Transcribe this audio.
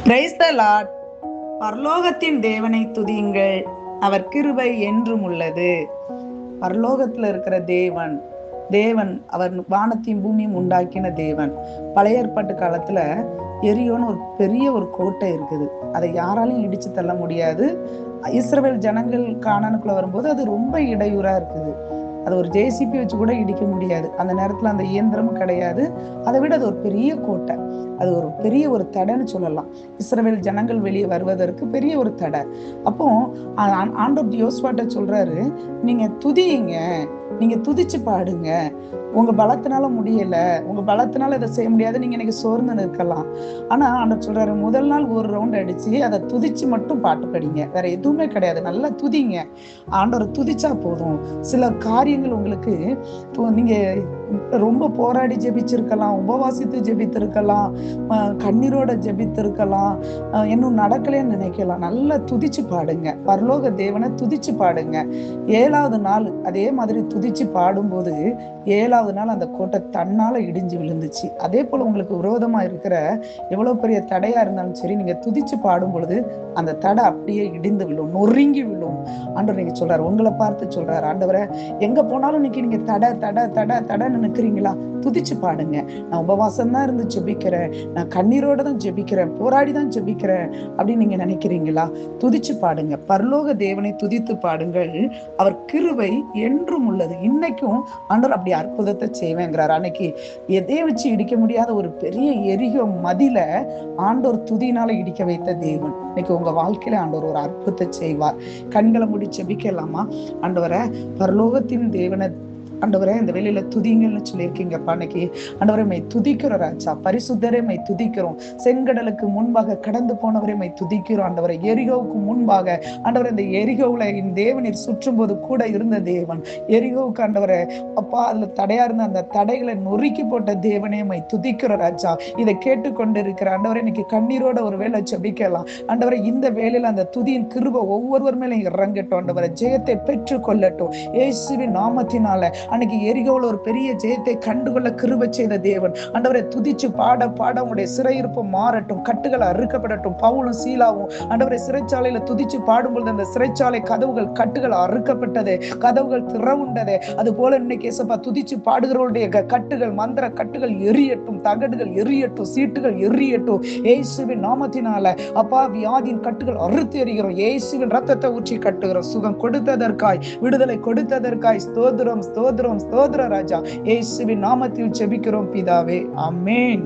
Praise the Lord. பரலோகத்தின் தேவனை துதியுங்கள், அவர் கிருபை என்றும் உள்ளது. பரலோகத்துல இருக்கிற தேவன் அவர் வானத்தையும் பூமியும் உண்டாக்கின தேவன். பழைய ஏற்பாட்டு காலத்துல எரியோன்னு ஒரு பெரிய ஒரு கோட்டை இருக்குது. அதை யாராலையும் இடிச்சு தள்ள முடியாது. இஸ்ரவேல் ஜனங்கள் கானானுக்குள்ள வரும்போது அது ரொம்ப இடையூறா இருக்குது. அது ஒரு ஜேசிபி வச்சு கூட இடிக்க முடியாது. அந்த நேரத்துல அந்த இயந்திரமும் கிடையாது. அதை விட அது ஒரு பெரிய கோட்டை, அது ஒரு பெரிய ஒரு தடைன்னு சொல்லலாம். இஸ்ரவேல் ஜனங்கள் வெளியே வருவதற்கு பெரிய ஒரு தடை. அப்போ ஆண்டவர் யோசுவாட்ட சொல்றாரு, நீங்க துதியுங்க, நீங்க துதிச்சு பாடுங்க. உங்க பலத்தினால முடியல, உங்க பலத்தினால இதை செய்ய முடியாது, நீங்க இன்னைக்கு சோர்ந்து நிற்கலாம். ஆனா ஆண்டவர் சொல்றாரு, முதல் நாள் ஒரு ரவுண்ட் அடிச்சு அதை துதிச்சு மட்டும் பாட்டு படிங்க, வேற எதுவுமே கிடையாது. நல்லா துதிங்க. ஆண்டவர் துதிச்சா போதும். சில காரியங்கள் உங்களுக்கு நீங்க ரொம்ப போராடி ஜெபிச்சிருக்கலாம், உபவாசித்து ஜெபித்திருக்கலாம், கண்ணீரோட ஜெபித்திருக்கலாம், இன்னும் நடக்கலன்னு நினைக்கலாம். நல்லா துதிச்சு பாடுங்க, பரலோக தேவனை துதிச்சு பாடுங்க. 7வது நாள் அதே மாதிரி துதிச்சு பாடும்போது 7வது நாள் அந்த கோட்டை தன்னால இடிஞ்சு விழுந்துச்சு. அதே போல உங்களுக்கு விரோதமா இருக்கிற எவ்வளவு பெரிய தடையா இருந்தாலும் சரி, நீங்க துதிச்சு பாடும் பொழுது அந்த தடை அப்படியே இடிந்து விழும், நொறுங்கி விழும். ஆண்டவர் நீங்க சொல்றாரு, உங்களை பார்த்து சொல்றாரு, ஆண்டவரை எங்க போனாலும் இன்னைக்கு நீங்க தடை தடை தடை தடைன்னு நினைக்கிறீங்களா? துதிச்சு பாடுங்க. நான் உபவாசம் தான் இருந்து ஜெபிக்கிறேன், நான் கண்ணீரோட தான் ஜெபிக்கிறேன், போராடி தான் ஜெபிக்கிறேன் அப்படின்னு நீங்க நினைக்கிறீங்களா? துதிச்சு பாடுங்க. பரலோக தேவனை துதித்து பாடுங்கள், அவர் கிருபை என்றும் உள்ளது. இன்னைக்கும் ஆண்டவர் அப்படி அற்புதத்தை செய்வேங்கிறார். அன்னைக்கு எதை வச்சு இடிக்க முடியாத ஒரு பெரிய எரிகோ மதில ஆண்டவர் துதினால இடிக்க வைத்த தேவன் இன்னைக்கு உங்க வாழ்க்கையில ஆண்டவர் ஒரு அற்புதத்தை செய்வார். கண்களை மூடி ஜெபிக்கலாமா? ஆண்டவரை, பரலோகத்தின் தேவனை ஆண்டவரே, இந்த வேலையில துதிங்கள்னு சொல்லியிருக்கீங்கப்பா. இன்னைக்கு ஆண்டவரை மை துதிக்கிறோம் ராஜா, பரிசுத்தரே மை துதிக்கிறோம். செங்கடலுக்கு முன்பாக கடந்து போனவரை மை துதிக்கிறோம் ஆண்டவரை. எரிகோவுக்கு முன்பாக ஆண்டவரை, இந்த எரிகோவுல என் தேவனீர் சுற்றும் போது கூட இருந்த தேவன். எரிகோவுக்கு ஆண்டவரை அப்பா, அதுல தடையா இருந்த அந்த தடைகளை நொறுக்கி போட்ட தேவனே மை துதிக்கிறோம் ராஜா. இதை கேட்டுக்கொண்டு இருக்கிற ஆண்டவரை, இன்னைக்கு கண்ணீரோட ஒரு வேலை ஜெபிக்கலாம் ஆண்டவரை. இந்த வேலையில அந்த துதியின் கிருபை ஒவ்வொருவர் மேல இறங்கட்டும் ஆண்டவரை, ஜெயத்தை பெற்று கொள்ளட்டும் இயேசுவின் நாமத்தினால. அன்னைக்கு எரிகோவுல ஒரு பெரிய ஜெயத்தை கண்டுகொள்ள கிருபை செய்த தேவன் ஆண்டவரை, துதிச்சு பாட பாட உங்களுடைய சிறையிருப்பு மாறட்டும், கட்டுகள் அறுக்கப்படட்டும். பவுலும் சீலாவும் ஆண்டவரை சிறைச்சாலையில துதிச்சு பாடும்பொழுது அந்த சிறைச்சாலை கதவுகள் கட்டுகள் அறுக்கப்பட்டது, கதவுகள் திறவுண்டது. அது போல இன்னைக்கு ஏசப்பா துதிச்சு பாடுகிறவருடைய கட்டுகள், மந்திர கட்டுகள் எரியட்டும், தகடுகள் எரியட்டும், சீட்டுகள் எரியட்டும் இயேசுவின் நாமத்தினால. அப்பா, வியாதியின் கட்டுகள் அறுத்து எறிகிறோம், இயேசுவின் ரத்தத்தை ஊற்றி கட்டுகிறோம். சுகம் கொடுத்ததற்காய், விடுதலை கொடுத்ததற்காய் ஸ்தோத்திரம் ஸ்தோத்திரம் ஸ்தோத்திர ராஜா. இயேசுவின் நாமத்தில் ஜெபிக்கிறோம் பிதாவே, ஆமென்.